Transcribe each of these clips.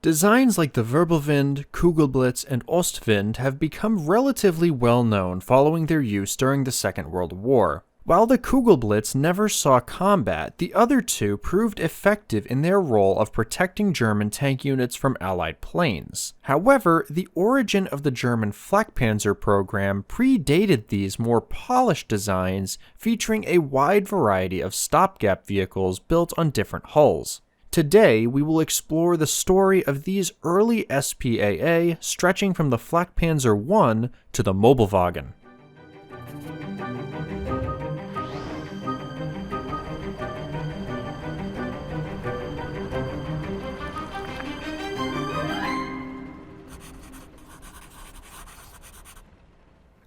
Designs like the Wirbelwind, Kugelblitz, and Ostwind have become relatively well known following their use during the Second World War. While the Kugelblitz never saw combat, the other two proved effective in their role of protecting German tank units from Allied planes. However, the origin of the German Flakpanzer program predated these more polished designs, featuring a wide variety of stopgap vehicles built on different hulls. Today, we will explore the story of these early SPAA, stretching from the Flakpanzer I to the Mobelwagen.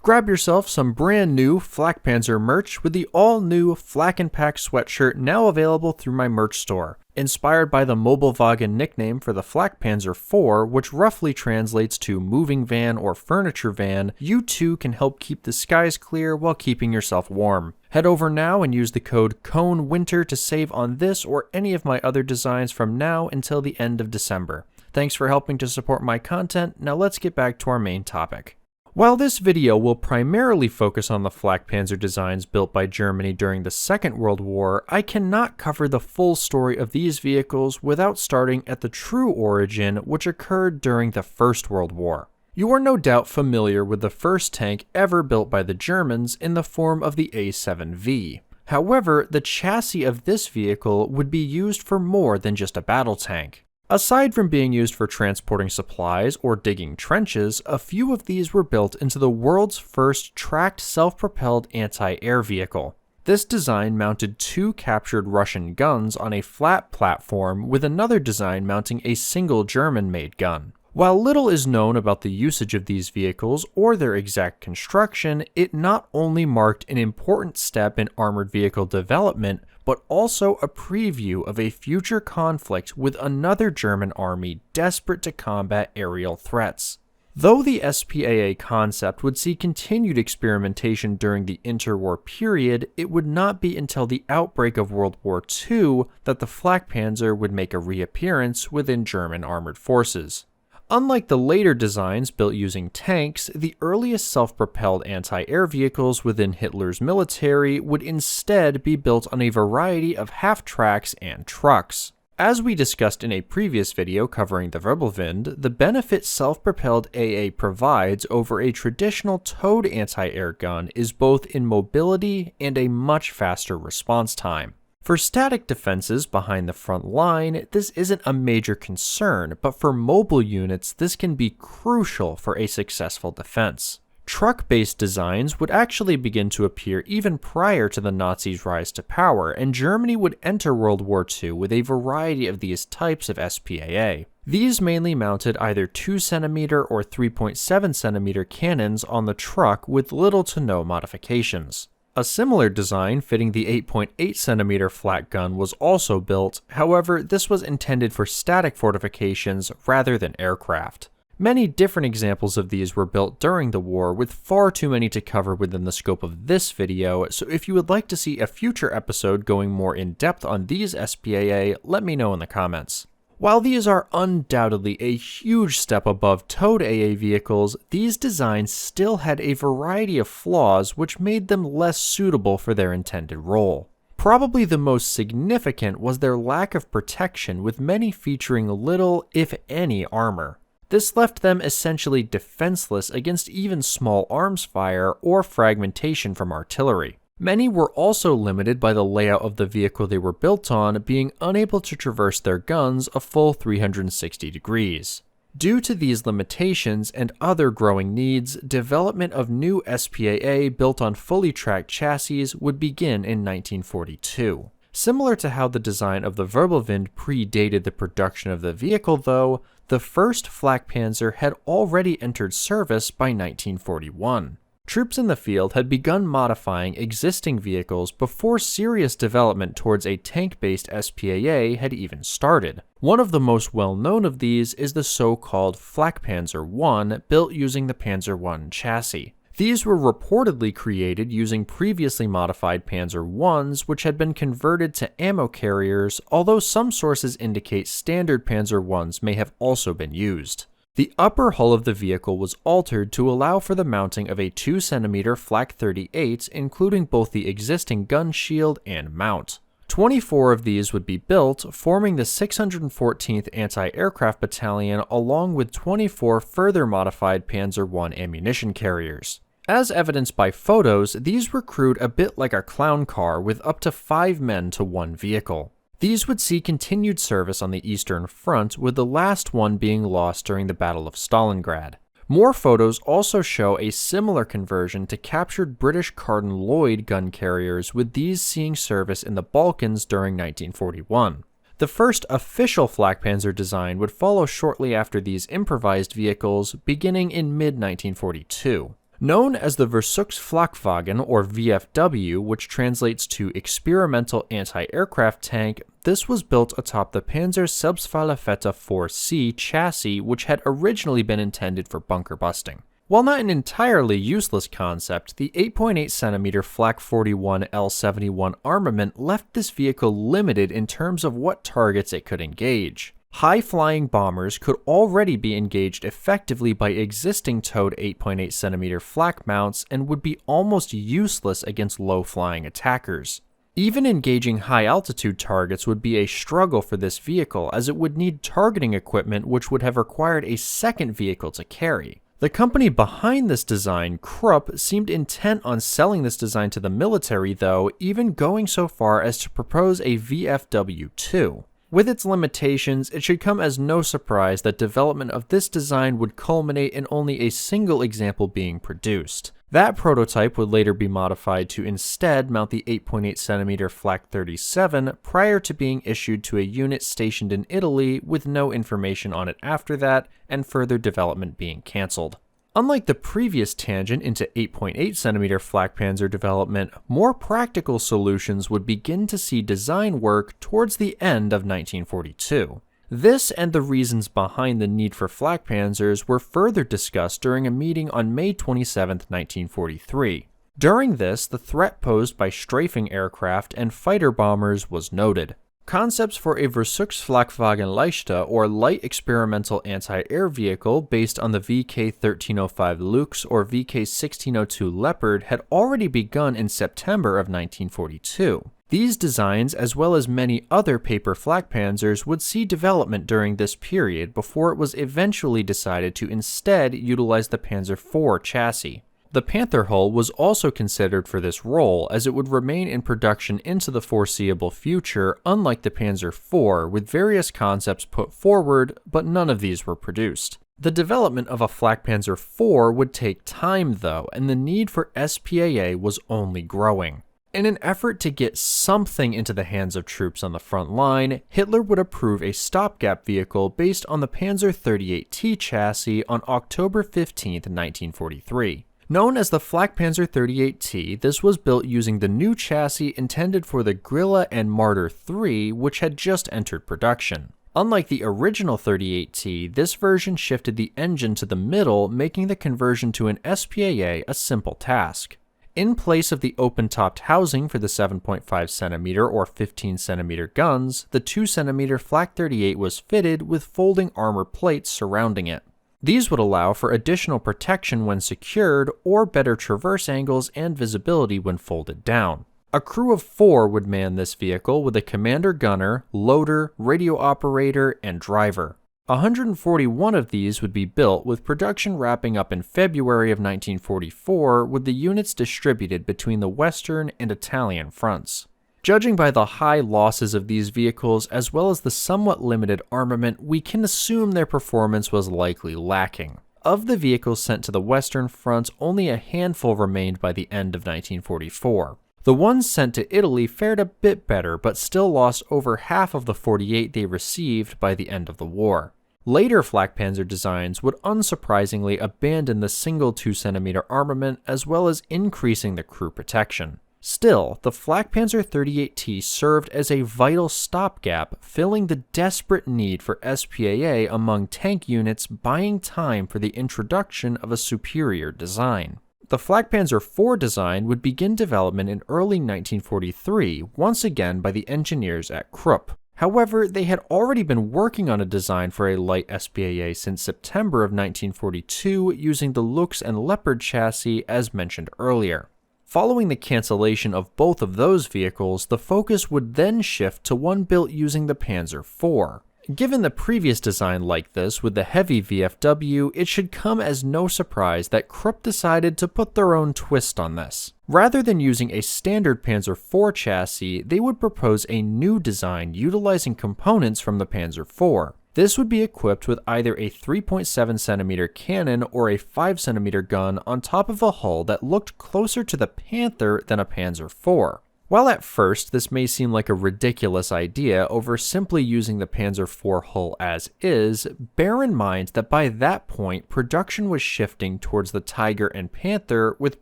Grab yourself some brand new Flakpanzer merch with the all-new Flak and Pack sweatshirt now available through my merch store. Inspired by the Mobelwagen nickname for the Flakpanzer IV, which roughly translates to moving van or furniture van, you too can help keep the skies clear while keeping yourself warm. Head over now and use the code CONEWINTER to save on this or any of my other designs from now until the end of December. Thanks for helping to support my content. Now let's get back to our main topic. While this video will primarily focus on the Flakpanzer designs built by Germany during the Second World War, I cannot cover the full story of these vehicles without starting at the true origin, which occurred during the First World War. You are no doubt familiar with the first tank ever built by the Germans in the form of the A7V. However, the chassis of this vehicle would be used for more than just a battle tank. Aside from being used for transporting supplies or digging trenches, a few of these were built into the world's first tracked self-propelled anti-air vehicle. This design mounted two captured Russian guns on a flat platform, with another design mounting a single German-made gun. While little is known about the usage of these vehicles or their exact construction, it not only marked an important step in armored vehicle development, but also a preview of a future conflict with another German army desperate to combat aerial threats. Though the SPAA concept would see continued experimentation during the interwar period, it would not be until the outbreak of World War II that the Flakpanzer would make a reappearance within German armored forces. Unlike the later designs built using tanks, the earliest self-propelled anti-air vehicles within Hitler's military would instead be built on a variety of half-tracks and trucks. As we discussed in a previous video covering the Wirbelwind, the benefit self-propelled AA provides over a traditional towed anti-air gun is both in mobility and a much faster response time. For static defenses behind the front line, this isn't a major concern, but for mobile units, this can be crucial for a successful defense. Truck-based designs would actually begin to appear even prior to the Nazis' rise to power, and Germany would enter World War II with a variety of these types of SPAA. These mainly mounted either 2cm or 3.7cm cannons on the truck with little to no modifications. A similar design fitting the 8.8cm flat gun was also built, however, this was intended for static fortifications rather than aircraft. Many different examples of these were built during the war, with far too many to cover within the scope of this video, so if you would like to see a future episode going more in depth on these SPAA, let me know in the comments. While these are undoubtedly a huge step above towed AA vehicles, these designs still had a variety of flaws which made them less suitable for their intended role. Probably the most significant was their lack of protection, with many featuring little, if any, armor. This left them essentially defenseless against even small arms fire or fragmentation from artillery. Many were also limited by the layout of the vehicle they were built on, being unable to traverse their guns a full 360 degrees. Due to these limitations and other growing needs, development of new SPAA built on fully tracked chassis would begin in 1942. Similar to how the design of the Wirbelwind predated the production of the vehicle though, the first Flakpanzer had already entered service by 1941. Troops in the field had begun modifying existing vehicles before serious development towards a tank-based SPAA had even started. One of the most well-known of these is the so-called Flakpanzer I, built using the Panzer I chassis. These were reportedly created using previously modified Panzer Is, which had been converted to ammo carriers, although some sources indicate standard Panzer Is may have also been used. The upper hull of the vehicle was altered to allow for the mounting of a 2cm Flak 38, including both the existing gun shield and mount. 24 of these would be built, forming the 614th Anti-Aircraft Battalion along with 24 further modified Panzer I ammunition carriers. As evidenced by photos, these were crewed a bit like a clown car with up to 5 men to one vehicle. These would see continued service on the Eastern Front, with the last one being lost during the Battle of Stalingrad. More photos also show a similar conversion to captured British Carden Loyd gun carriers, with these seeing service in the Balkans during 1941. The first official Flakpanzer design would follow shortly after these improvised vehicles, beginning in mid-1942. Known as the Versuchsflakwagen, or VFW, which translates to Experimental Anti-Aircraft Tank, this was built atop the Panzer Selbstfallefette 4C chassis, which had originally been intended for bunker busting. While not an entirely useless concept, the 8.8cm Flak 41 L71 armament left this vehicle limited in terms of what targets it could engage. High-flying bombers could already be engaged effectively by existing towed 8.8cm flak mounts and would be almost useless against low-flying attackers. Even engaging high-altitude targets would be a struggle for this vehicle, as it would need targeting equipment which would have required a second vehicle to carry. The company behind this design, Krupp, seemed intent on selling this design to the military though, even going so far as to propose a WW2. With its limitations, it should come as no surprise that development of this design would culminate in only a single example being produced. That prototype would later be modified to instead mount the 8.8cm Flak 37 prior to being issued to a unit stationed in Italy, with no information on it after that, and further development being cancelled. Unlike the previous tangent into 8.8cm Flakpanzer development, more practical solutions would begin to see design work towards the end of 1942. This and the reasons behind the need for Flakpanzers were further discussed during a meeting on May 27, 1943. During this, the threat posed by strafing aircraft and fighter bombers was noted. Concepts for a Versuchsflakwagen Leichte, or light experimental anti-air vehicle based on the VK-1305 Lux or VK-1602 Leopard had already begun in September of 1942. These designs, as well as many other paper Flakpanzers, would see development during this period before it was eventually decided to instead utilize the Panzer IV chassis. The Panther hull was also considered for this role, as it would remain in production into the foreseeable future, unlike the Panzer IV, with various concepts put forward, but none of these were produced. The development of a Flakpanzer IV would take time though, and the need for SPAA was only growing. In an effort to get something into the hands of troops on the front line, Hitler would approve a stopgap vehicle based on the Panzer 38T chassis on October 15, 1943. Known as the Flakpanzer 38T, this was built using the new chassis intended for the Grille and Marder III, which had just entered production. Unlike the original 38T, this version shifted the engine to the middle, making the conversion to an SPAA a simple task. In place of the open-topped housing for the 7.5cm or 15cm guns, the 2cm Flak 38 was fitted with folding armor plates surrounding it. These would allow for additional protection when secured, or better traverse angles and visibility when folded down. A crew of 4 would man this vehicle with a commander gunner, loader, radio operator, and driver. 141 of these would be built, with production wrapping up in February of 1944, with the units distributed between the Western and Italian fronts. Judging by the high losses of these vehicles, as well as the somewhat limited armament, we can assume their performance was likely lacking. Of the vehicles sent to the Western Front, only a handful remained by the end of 1944. The ones sent to Italy fared a bit better, but still lost over half of the 48 they received by the end of the war. Later Flakpanzer designs would unsurprisingly abandon the single 2cm armament, as well as increasing the crew protection. Still, the Flakpanzer 38T served as a vital stopgap, filling the desperate need for SPAA among tank units, buying time for the introduction of a superior design. The Flakpanzer IV design would begin development in early 1943, once again by the engineers at Krupp. However, they had already been working on a design for a light SPAA since September of 1942 using the Luchs and Leopard chassis as mentioned earlier. Following the cancellation of both of those vehicles, the focus would then shift to one built using the Panzer IV. Given the previous design like this with the heavy VFW, it should come as no surprise that Krupp decided to put their own twist on this. Rather than using a standard Panzer IV chassis, they would propose a new design utilizing components from the Panzer IV. This would be equipped with either a 3.7cm cannon or a 5cm gun on top of a hull that looked closer to the Panther than a Panzer IV. While at first this may seem like a ridiculous idea over simply using the Panzer IV hull as is, bear in mind that by that point production was shifting towards the Tiger and Panther, with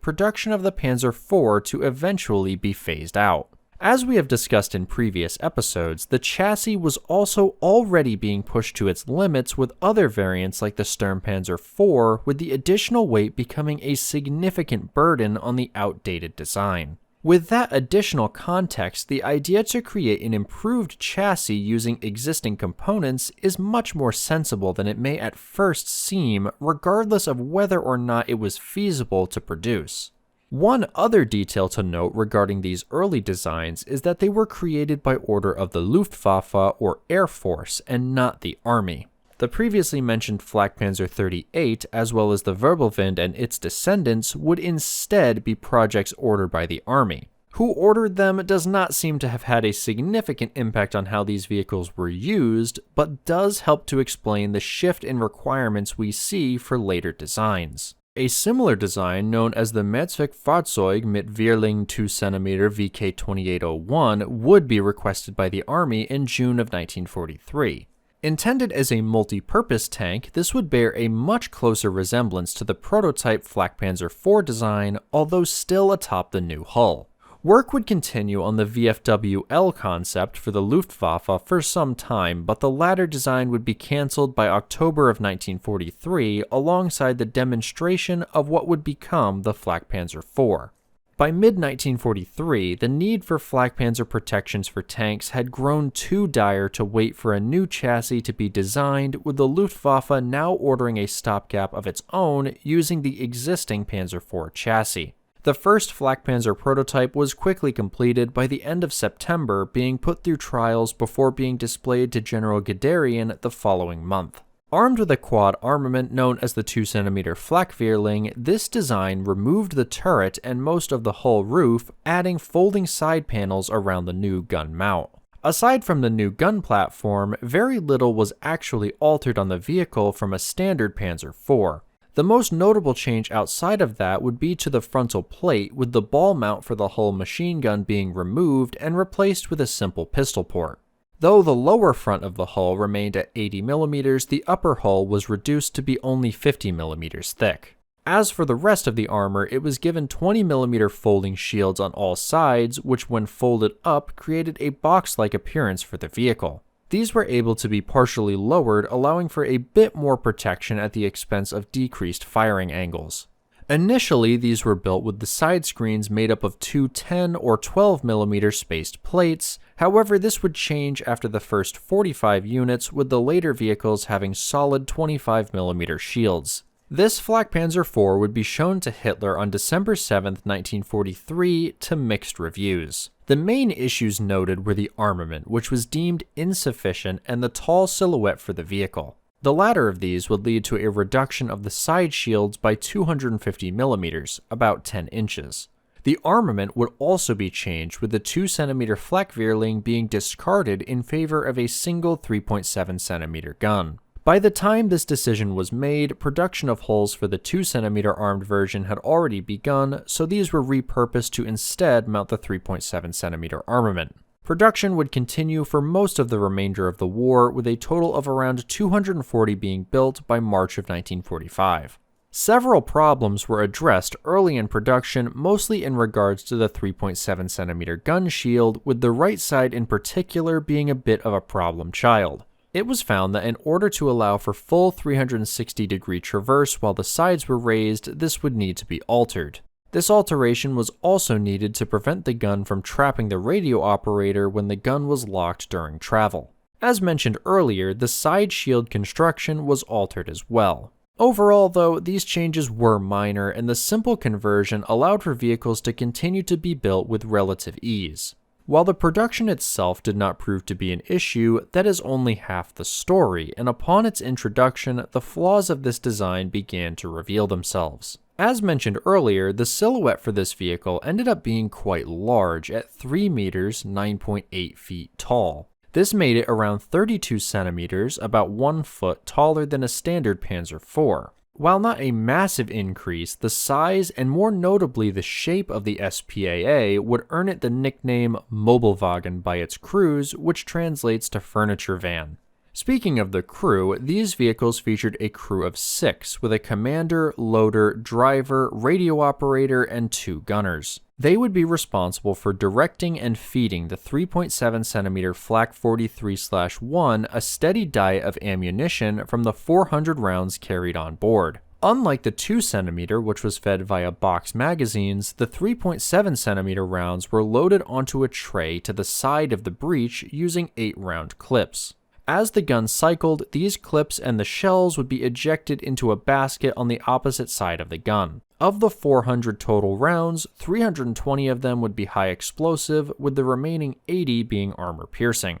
production of the Panzer IV to eventually be phased out. As we have discussed in previous episodes, the chassis was also already being pushed to its limits with other variants like the Sturmpanzer IV, with the additional weight becoming a significant burden on the outdated design. With that additional context, the idea to create an improved chassis using existing components is much more sensible than it may at first seem, regardless of whether or not it was feasible to produce. One other detail to note regarding these early designs is that they were created by order of the Luftwaffe or Air Force and not the Army. The previously mentioned Flakpanzer 38, as well as the Wirbelwind and its descendants, would instead be projects ordered by the Army. Who ordered them does not seem to have had a significant impact on how these vehicles were used, but does help to explain the shift in requirements we see for later designs. A similar design, known as the Mehrzweckfahrzeug mit Vierling 2cm VK2801, would be requested by the Army in June of 1943. Intended as a multi-purpose tank, this would bear a much closer resemblance to the prototype Flakpanzer IV design, although still atop the new hull. Work would continue on the VFW-L concept for the Luftwaffe for some time, but the latter design would be cancelled by October of 1943 alongside the demonstration of what would become the Flakpanzer IV. By mid-1943, the need for Flakpanzer protections for tanks had grown too dire to wait for a new chassis to be designed, with the Luftwaffe now ordering a stopgap of its own using the existing Panzer IV chassis. The first Flakpanzer prototype was quickly completed by the end of September, being put through trials before being displayed to General Guderian the following month. Armed with a quad armament known as the 2cm Flakvierling, this design removed the turret and most of the hull roof, adding folding side panels around the new gun mount. Aside from the new gun platform, very little was actually altered on the vehicle from a standard Panzer IV. The most notable change outside of that would be to the frontal plate, with the ball mount for the hull machine gun being removed and replaced with a simple pistol port. Though the lower front of the hull remained at 80mm, the upper hull was reduced to be only 50mm thick. As for the rest of the armor, it was given 20mm folding shields on all sides, which when folded up created a box-like appearance for the vehicle. These were able to be partially lowered, allowing for a bit more protection at the expense of decreased firing angles. Initially, these were built with the side screens made up of two 10 or 12mm spaced plates. However, this would change after the first 45 units, with the later vehicles having solid 25mm shields. This Flakpanzer IV would be shown to Hitler on December 7, 1943, to mixed reviews. The main issues noted were the armament, which was deemed insufficient, and the tall silhouette for the vehicle. The latter of these would lead to a reduction of the side shields by 250mm, about 10 inches. The armament would also be changed, with the 2cm Flakvierling being discarded in favor of a single 3.7cm gun. By the time this decision was made, production of hulls for the 2cm armed version had already begun, so these were repurposed to instead mount the 3.7cm armament. Production would continue for most of the remainder of the war, with a total of around 240 being built by March of 1945. Several problems were addressed early in production, mostly in regards to the 3.7cm gun shield, with the right side in particular being a bit of a problem child. It was found that in order to allow for full 360-degree traverse while the sides were raised, this would need to be altered. This alteration was also needed to prevent the gun from trapping the radio operator when the gun was locked during travel. As mentioned earlier, the side shield construction was altered as well. Overall, though, these changes were minor, and the simple conversion allowed for vehicles to continue to be built with relative ease. While the production itself did not prove to be an issue, that is only half the story, and upon its introduction, the flaws of this design began to reveal themselves. As mentioned earlier, the silhouette for this vehicle ended up being quite large at 3 meters, 9.8 feet tall. This made it around 32 centimeters, about 1 foot taller than a standard Panzer IV. While not a massive increase, the size and more notably the shape of the SPAA would earn it the nickname Mobelwagen by its crews, which translates to furniture van. Speaking of the crew, these vehicles featured a crew of 6, with a commander, loader, driver, radio operator, and 2 gunners. They would be responsible for directing and feeding the 3.7cm Flak 43/1 a steady diet of ammunition from the 400 rounds carried on board. Unlike the 2cm, which was fed via box magazines, the 3.7cm rounds were loaded onto a tray to the side of the breech using 8-round clips. As the gun cycled, these clips and the shells would be ejected into a basket on the opposite side of the gun. Of the 400 total rounds, 320 of them would be high explosive, with the remaining 80 being armor piercing.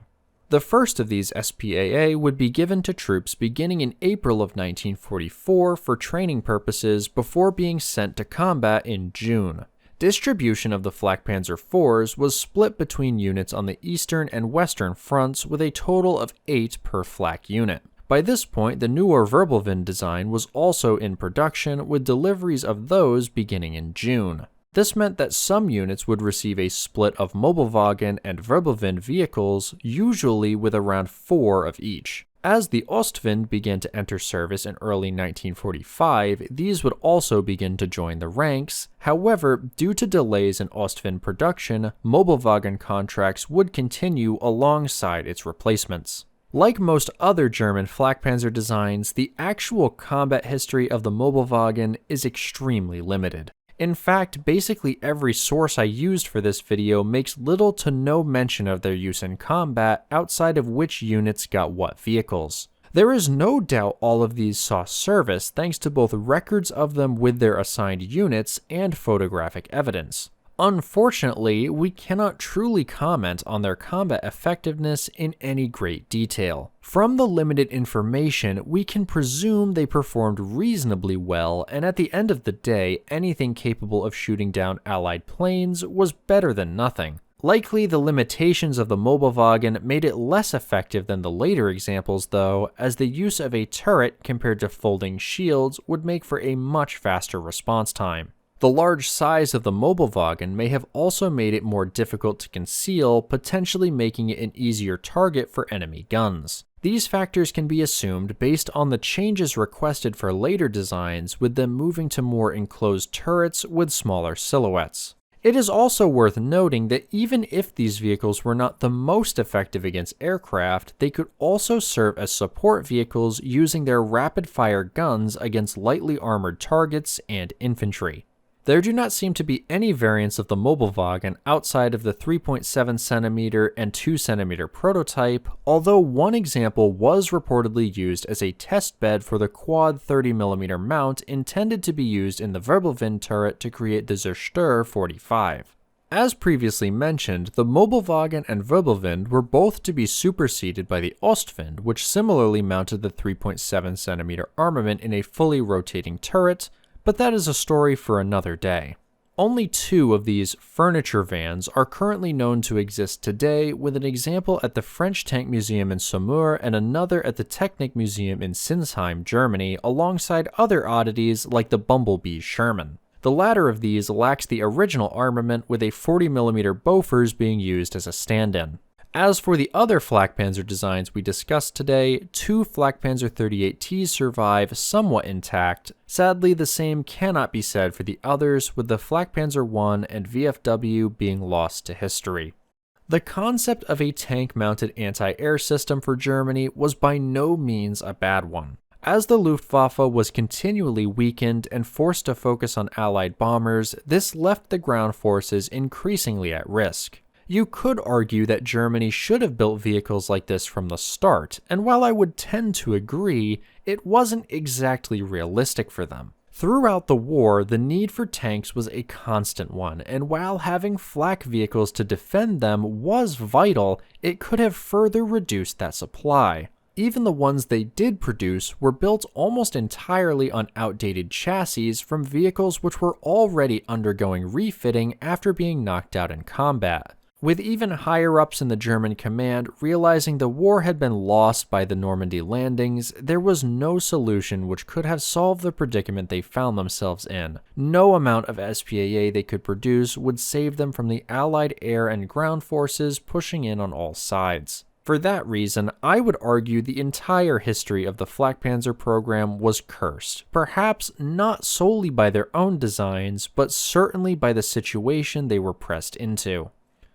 The first of these SPAA would be given to troops beginning in April of 1944 for training purposes before being sent to combat in June. Distribution of the Flakpanzer IVs was split between units on the eastern and western fronts with a total of 8 per flak unit. By this point, the newer Versuchsflakwagen design was also in production, with deliveries of those beginning in June. This meant that some units would receive a split of Mobelwagen and Versuchsflakwagen vehicles, usually with around 4 of each. As the Ostwind began to enter service in early 1945, these would also begin to join the ranks. However, due to delays in Ostwind production, Mobelwagen contracts would continue alongside its replacements. Like most other German Flakpanzer designs, the actual combat history of the Mobelwagen is extremely limited. In fact, basically every source I used for this video makes little to no mention of their use in combat outside of which units got what vehicles. There is no doubt all of these saw service thanks to both records of them with their assigned units and photographic evidence. Unfortunately, we cannot truly comment on their combat effectiveness in any great detail. From the limited information, we can presume they performed reasonably well, and at the end of the day, anything capable of shooting down Allied planes was better than nothing. Likely, the limitations of the Mobelwagen made it less effective than the later examples though, as the use of a turret compared to folding shields would make for a much faster response time. The large size of the Mobelwagen may have also made it more difficult to conceal, potentially making it an easier target for enemy guns. These factors can be assumed based on the changes requested for later designs, with them moving to more enclosed turrets with smaller silhouettes. It is also worth noting that even if these vehicles were not the most effective against aircraft, they could also serve as support vehicles using their rapid-fire guns against lightly armored targets and infantry. There do not seem to be any variants of the Mobelwagen outside of the 3.7cm and 2cm prototype, although one example was reportedly used as a test bed for the quad 30mm mount intended to be used in the Versuchsflakwagen turret to create the Zerstör 45. As previously mentioned, the Mobelwagen and Versuchsflakwagen were both to be superseded by the Ostwind, which similarly mounted the 3.7cm armament in a fully rotating turret, but that is a story for another day. Only 2 of these furniture vans are currently known to exist today, with an example at the French Tank Museum in Saumur and another at the Technik Museum in Sinsheim, Germany, alongside other oddities like the Bumblebee Sherman. The latter of these lacks the original armament, with a 40mm Bofors being used as a stand-in. As for the other Flakpanzer designs we discussed today, 2 Flakpanzer 38Ts survive somewhat intact. Sadly, the same cannot be said for the others, with the Flakpanzer I and VFW being lost to history. The concept of a tank-mounted anti-air system for Germany was by no means a bad one. As the Luftwaffe was continually weakened and forced to focus on Allied bombers, this left the ground forces increasingly at risk. You could argue that Germany should have built vehicles like this from the start, and while I would tend to agree, it wasn't exactly realistic for them. Throughout the war, the need for tanks was a constant one, and while having flak vehicles to defend them was vital, it could have further reduced that supply. Even the ones they did produce were built almost entirely on outdated chassis from vehicles which were already undergoing refitting after being knocked out in combat. With even higher-ups in the German command realizing the war had been lost by the Normandy landings, there was no solution which could have solved the predicament they found themselves in. No amount of SPAA they could produce would save them from the Allied air and ground forces pushing in on all sides. For that reason, I would argue the entire history of the Flakpanzer program was cursed, perhaps not solely by their own designs, but certainly by the situation they were pressed into.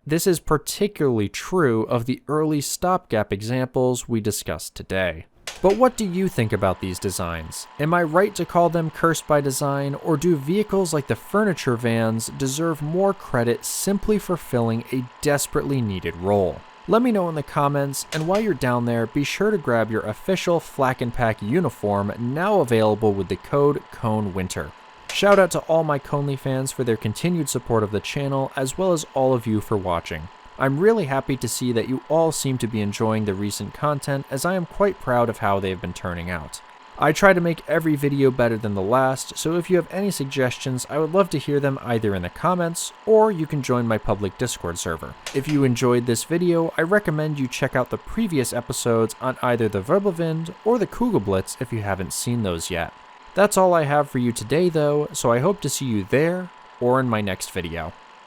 This is particularly true of the early stopgap examples we discussed today. But what do you think about these designs? Am I right to call them cursed by design, or do vehicles like the furniture vans deserve more credit simply for filling a desperately needed role? Let me know in the comments, and while you're down there, be sure to grab your official Flak & Pack uniform, now available with the code CONEWINTER. Shout out to all my ConelyFans for their continued support of the channel, as well as all of you for watching. I'm really happy to see that you all seem to be enjoying the recent content, as I am quite proud of how they have been turning out. I try to make every video better than the last, so if you have any suggestions, I would love to hear them either in the comments, or you can join my public Discord server. If you enjoyed this video, I recommend you check out the previous episodes on either the Wirbelwind or the Kugelblitz if you haven't seen those yet. That's all I have for you today though, so I hope to see you there, or in my next video.